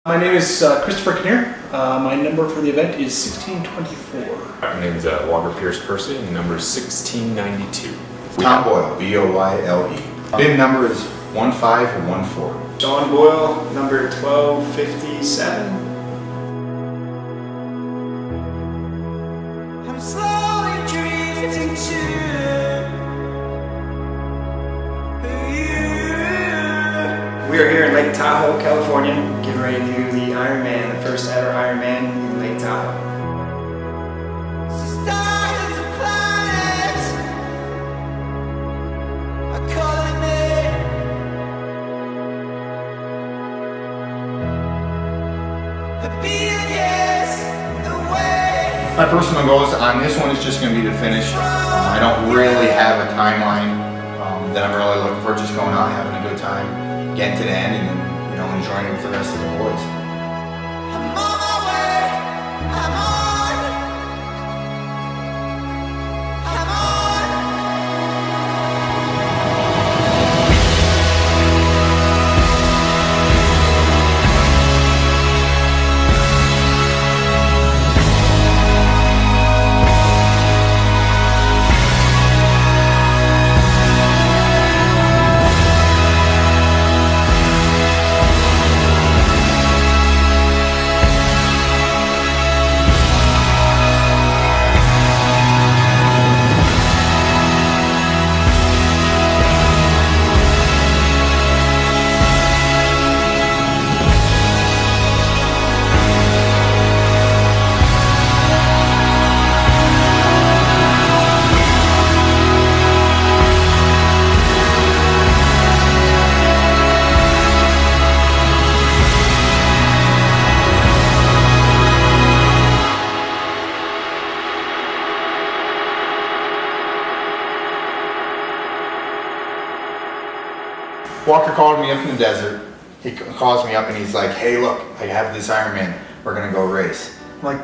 My name is Christopher Kinnear. My number for the event is 1624. My name is Walker Pierce Percy, and the number is 1692. Tom Boyle, B-O-Y-L-E. Bib number is 1514. John Boyle, number 1257. I'm slowly drifting to you. We are here in Lake Tahoe, California, getting ready to do the Ironman, the first ever Ironman in Lake Tahoe. Stars and planets are calling me. A billion years away. My personal goals on this one is just going to be to finish. I don't really have a timeline that I'm really looking for. Just going out, having a good time, getting to the end, and then enjoying it with the rest of the boys. I'm on my way. I'm on. I'm on. Walker called me up in the desert. He calls me up and he's like, "Hey, look, I have this Ironman. We're gonna go race." I'm like,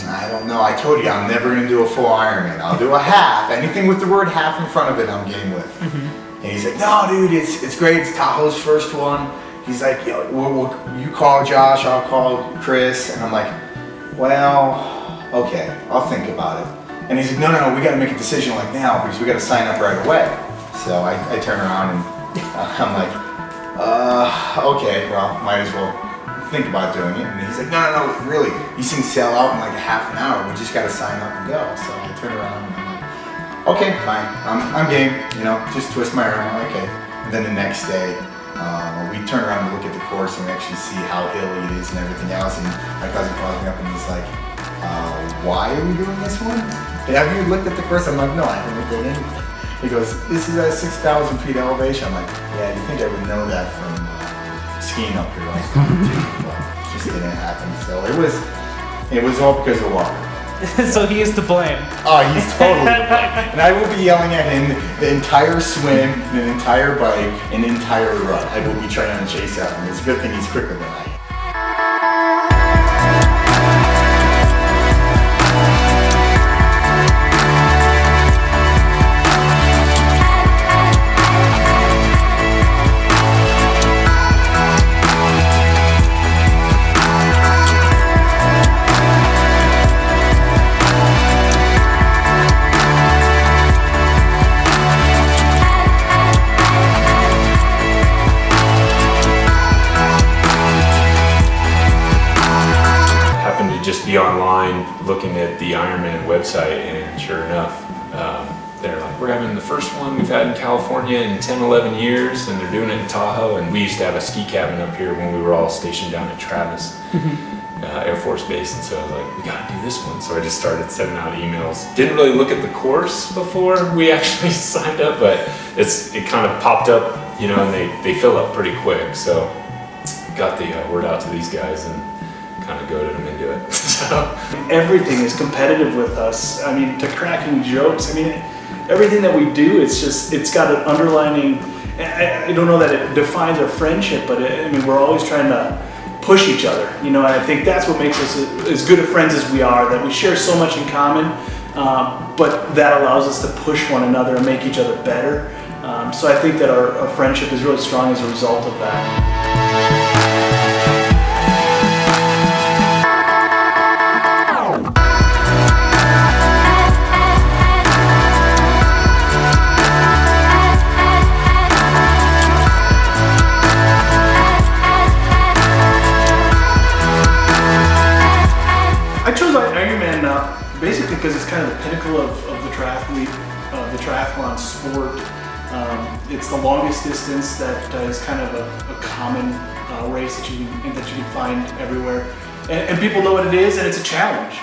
I don't know. I told you I'm never gonna do a full Ironman. I'll do a half. Anything with the word half in front of it, I'm game with. And he's like, "No, dude, it's great. It's Tahoe's first one." He's like, "Yo, you call Josh, I'll call Chris." And I'm like, "Well, okay, I'll think about it." And he's like, "No, we got to make a decision like now because we got to sign up right away." So I turn around and I'm like, okay, well, might as well think about doing it. And he's like, no, really, these things sell out in like a half an hour. We just got to sign up and go. So I turn around and I'm like, okay, fine, I'm game. Just twist my arm. I'm like, okay. And then the next day, we turn around and look at the course and we actually see how hilly it is and everything else. And my cousin calls me up and he's like, why are we doing this one? Have you looked at the course? I'm like, no, I haven't looked at anything. He goes, "This is at 6,000 feet elevation." I'm like, "Yeah, you think I would know that from skiing up here?" Like, well, just didn't happen. So it was all because of Walker. So he is to blame. Oh, he's totally to blame. And I will be yelling at him the entire swim, the entire bike, and the entire run. I will be trying to chase after him. It's a good thing he's quicker than I am. Just be online looking at the Ironman website, and sure enough, they're like, "We're having the first one we've had in California in 10, 11 years, and they're doing it in Tahoe." And we used to have a ski cabin up here when we were all stationed down at Travis Air Force Base, and so I was like, "We gotta do this one." So I just started sending out emails. Didn't really look at the course before we actually signed up, but it kind of popped up, and they fill up pretty quick. So got the word out to these guys and kind of goaded them into it. So everything is competitive with us. I mean, to cracking jokes. I mean, everything that we do, it's got an underlining. I don't know that it defines our friendship, but I mean, we're always trying to push each other, and I think that's what makes us as good of friends as we are, that we share so much in common, but that allows us to push one another and make each other better. So I think that our friendship is really strong as a result of that. it's the longest distance that is kind of a common race that you can find everywhere, and people know what it is, and it's a challenge.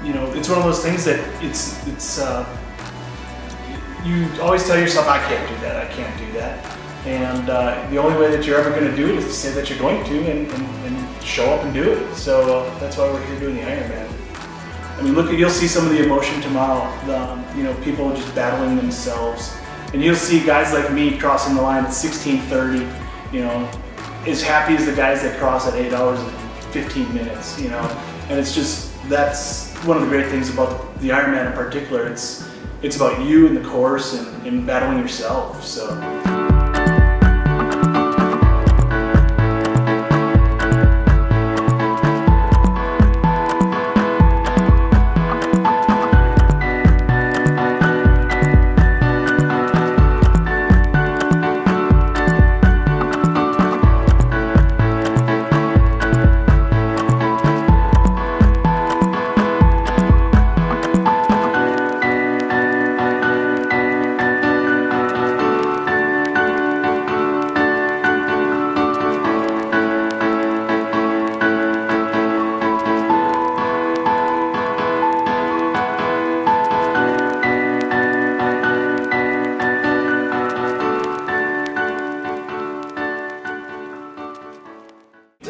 You know, it's one of those things that it's you always tell yourself, I can't do that, I can't do that, and the only way that you're ever going to do it is to say that you're going to and show up and do it. So that's why we're here doing the Ironman. I mean, you'll see some of the emotion tomorrow. You know, people just battling themselves, and you'll see guys like me crossing the line at 16:30. You know, as happy as the guys that cross at 8 hours and 15 minutes. You know, and that's one of the great things about the Ironman in particular. It's about you and the course and battling yourself. So.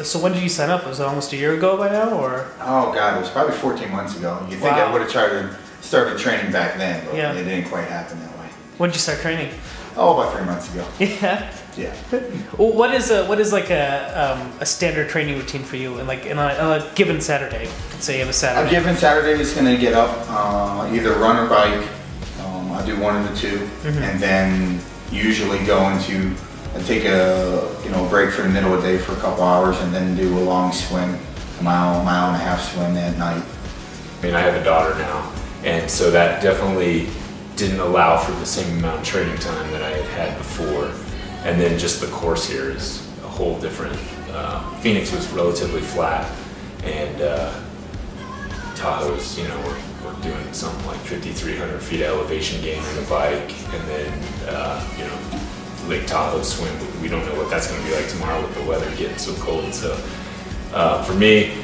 So when did you sign up? Was it almost a year ago by now, or? Oh God, it was probably 14 months ago. You think I would have tried to started training back then, but it didn't quite happen that way. When did you start training? Oh, about 3 months ago. Yeah. Yeah. Well, what is like a standard training routine for you, and like on a given Saturday? Let's say you have a Saturday. A given Saturday is going to get up, either run or bike. I'll do one of the two, and then usually go into take a break for the middle of the day for a couple hours, and then do a long swim, a mile and a half swim at night. I mean, I have a daughter now, and so that definitely didn't allow for the same amount of training time that I had before. And then just the course here is a whole different. Phoenix was relatively flat, and Tahoe's, we're doing something like 5,300 feet of elevation gain on the bike, and then Lake Tahoe swim. We don't know what that's going to be like tomorrow with the weather getting so cold. So for me,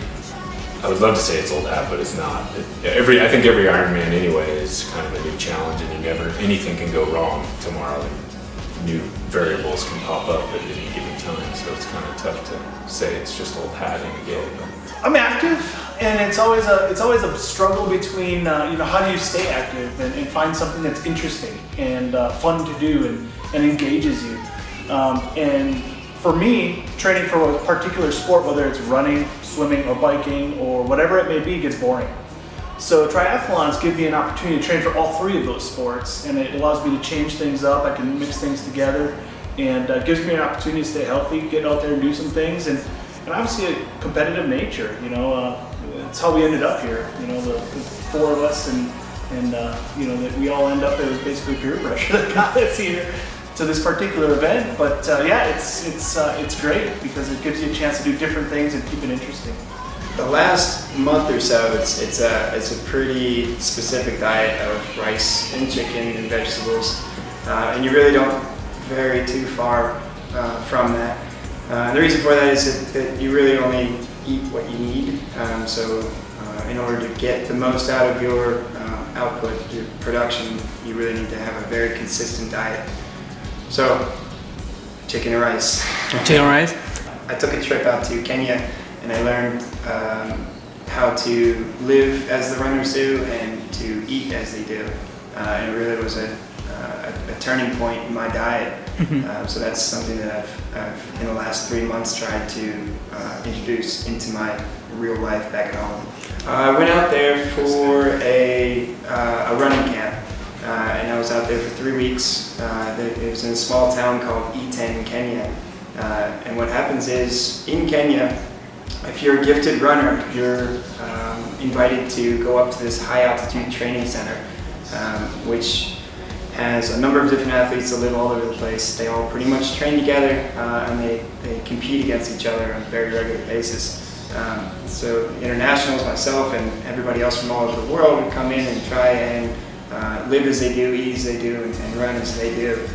I would love to say it's old hat, but it's not. I think every Ironman anyway is kind of a new challenge, and anything can go wrong tomorrow, and new variables can pop up at any given time. So it's kind of tough to say it's just old hat again. I'm active, and it's always a struggle between how do you stay active and find something that's interesting and fun to do and engages you. And for me, training for a particular sport, whether it's running, swimming, or biking, or whatever it may be, gets boring. So triathlons give me an opportunity to train for all three of those sports, and it allows me to change things up. I can mix things together, and gives me an opportunity to stay healthy, get out there and do some things, and obviously a competitive nature. It's how we ended up here. The four of us, and that we all end up. It was basically peer pressure that got us here to this particular event. But it's great because it gives you a chance to do different things and keep it interesting. The last month or so, it's a pretty specific diet of rice and chicken and vegetables, and you really don't vary too far from that. The reason for that is that you really only eat what you need. So in order to get the most out of your output, your production, you really need to have a very consistent diet. So, chicken and rice. Chicken and rice? I took a trip out to Kenya, and I learned how to live as the runners do and to eat as they do. And it really was a turning point in my diet. So that's something that I've in the last 3 months tried to introduce into my real life back at home. I went out there for a running camp, and I was out there for 3 weeks. It was in a small town called Iten, Kenya. And what happens is, in Kenya, if you're a gifted runner, you're invited to go up to this high altitude training center, which has a number of different athletes that live all over the place. They all pretty much train together, and they compete against each other on a very regular basis. So internationals, myself, and everybody else from all over the world would come in and try and live as they do, eat as they do, and run as they do.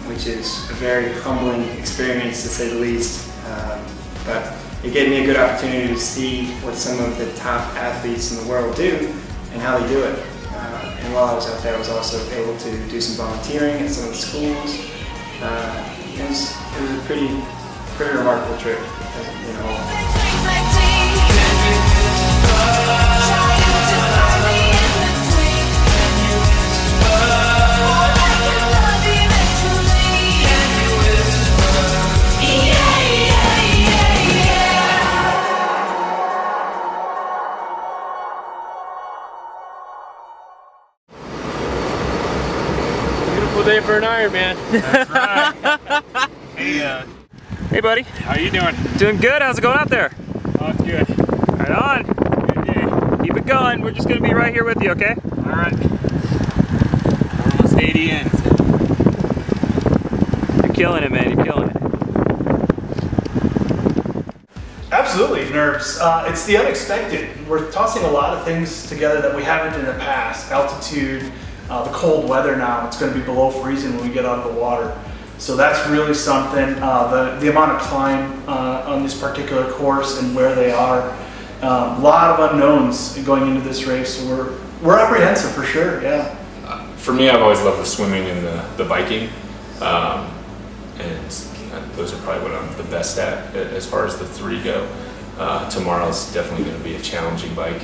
which is a very humbling experience to say the least. But it gave me a good opportunity to see what some of the top athletes in the world do and how they do it. And while I was out there, I was also able to do some volunteering at some of the schools. It was a pretty remarkable trip, you know. Beautiful day for an Ironman. That's right. Hey buddy. How you doing? Doing good. How's it going out there? Oh, it's good. Right on. Good day. Keep it going. We're just gonna be right here with you, okay? All right. We're almost 80 in. You're killing it, man. You're killing it. Absolutely, nerves. It's the unexpected. We're tossing a lot of things together that we haven't in the past. Altitude, the cold weather now. It's going to be below freezing when we get out of the water. So that's really something. The amount of climb on this particular course and where they are. A lot of unknowns going into this race. So we're apprehensive for sure, yeah. For me, I've always loved the swimming and the biking. And those are probably what I'm the best at as far as the three go. Tomorrow's definitely going to be a challenging bike.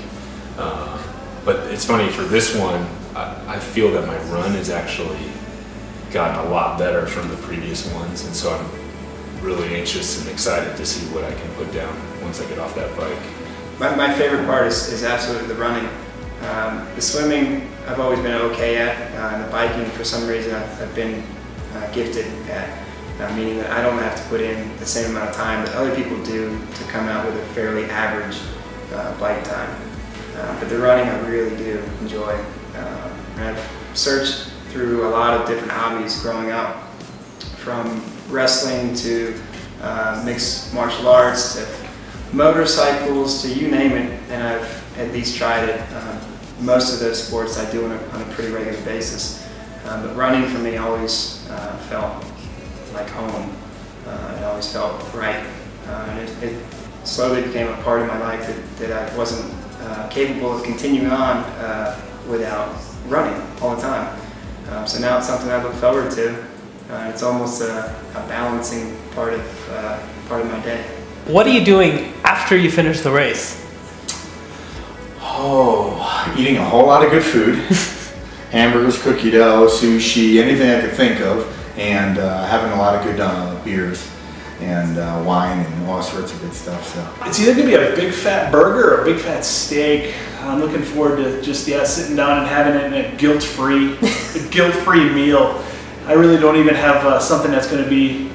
But it's funny, for this one, I feel that my run has actually gotten a lot better from the previous ones, and so I'm really anxious and excited to see what I can put down once I get off that bike. My favorite part is absolutely the running. The swimming I've always been okay at, and the biking for some reason I've been gifted at. Meaning that I don't have to put in the same amount of time that other people do to come out with a fairly average bike time. But the running I really do enjoy. And I've searched through a lot of different hobbies growing up, from wrestling to mixed martial arts to motorcycles to you name it, and I've at least tried it. Most of those sports I do on a pretty regular basis. But running for me always felt like home. It always felt right. And it slowly became a part of my life that I wasn't capable of continuing on without running all the time. So now it's something I look forward to. It's almost a balancing part of my day. What are you doing after you finish the race? Oh, eating a whole lot of good food. Hamburgers, cookie dough, sushi, anything I could think of. And having a lot of good beers and wine and all sorts of good stuff. So it's either gonna be a big fat burger or a big fat steak. I'm looking forward to just sitting down and having it in a guilt-free meal. I really don't even have something that's gonna be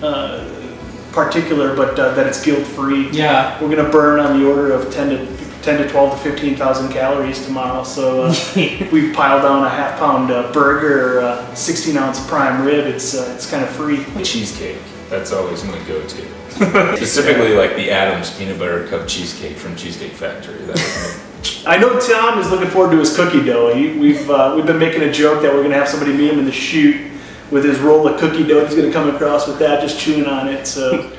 particular, but that it's guilt-free. Yeah, we're gonna burn on the order of 10 to 12 to 15,000 calories tomorrow. So if we pile down a half-pound burger or 16-ounce prime rib, it's kind of free. Cheesecake, that's always my go-to. Specifically like the Adams peanut butter cup cheesecake from Cheesecake Factory. I know Tom is looking forward to his cookie dough. We've been making a joke that we're gonna have somebody meet him in the chute with his roll of cookie dough. He's gonna come across with that, just chewing on it. So